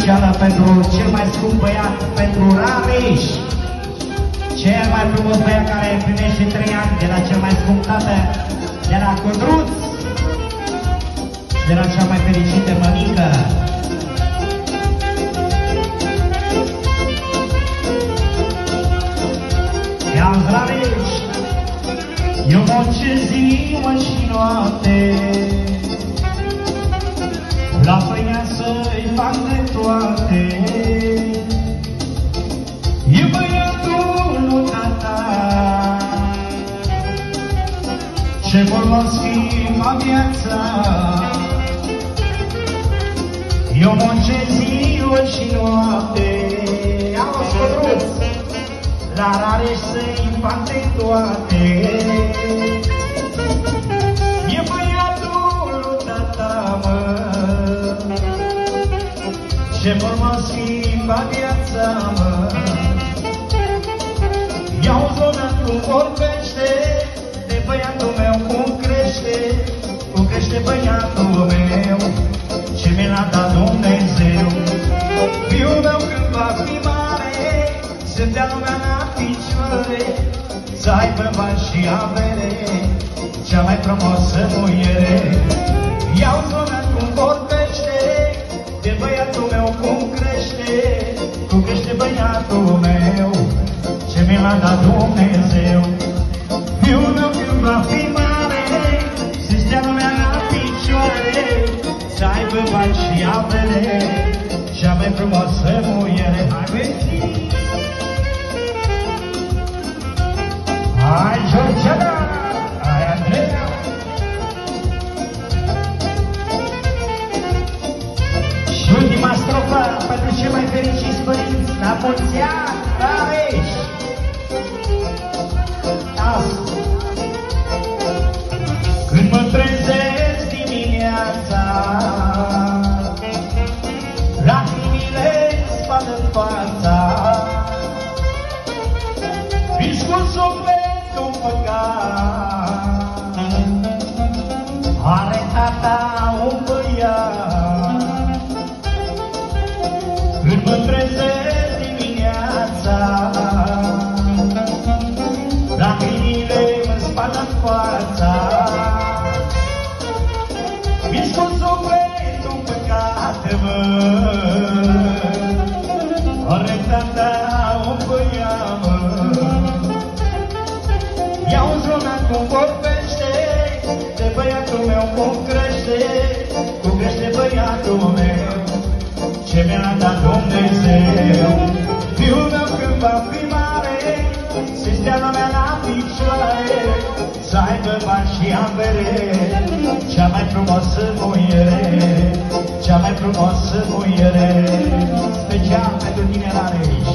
specială pentru cel mai scump băiat, pentru Rareș. Cel mai frumos băiat care primește 3 ani de la cel mai scump tată, de la Codruț, de la cea mai fericită mămică. Ia-ți Rareș, eu muncesc ziua și noapte, la pâinea să-i fac de toate. E băiatul lui tata, ce vor schimba viața. Eu muncesc ziua și noapte, auzi Codruț, la Rareș să-i fac de toate. E băiatul lui tata, mă, ce vor schimba viața, mă. I-au zonat cum vorbește, de băiatul meu cum crește băiatul meu, ce mi l-a dat Dumnezeu. Fiul meu când va fi mare, să dea lumea la picioare, să aibă bani și avere, cea mai frumoasă muiere. I-au zonat cum vorbește, de băiatul meu cum crește băiatul meu, ce mi l-a dat Dumnezeu. Fiul meu când va fi mare, să stea lumea la picioare, să aibă bani și avere, cea mai frumoasă muiere. Hai băieții! Hai Georgiana! Hai Andreea! Și ultima strofă pentru cei mai fericiți părinți, la mulți ani, Rareș! Când mă trezesc dimineața, lacrimile-mi spală fața, riscul sufletul păcat, are tata un băiat. Când mă trezesc dimineața, lacrimile-mi spală fața, riscul sufletul păcat, mă, are tata un băiat, mă. I-au zonat cum vorbește, de băiatul meu cum crește băiatul meu, ce mi-a dat Dumnezeu. Fiul meu când va fi mare, să stea lumea la picioare, să aibă bani și avere, cea mai frumoasă muiere, cea mai frumoasă muiere, special pentru tine, Rareș.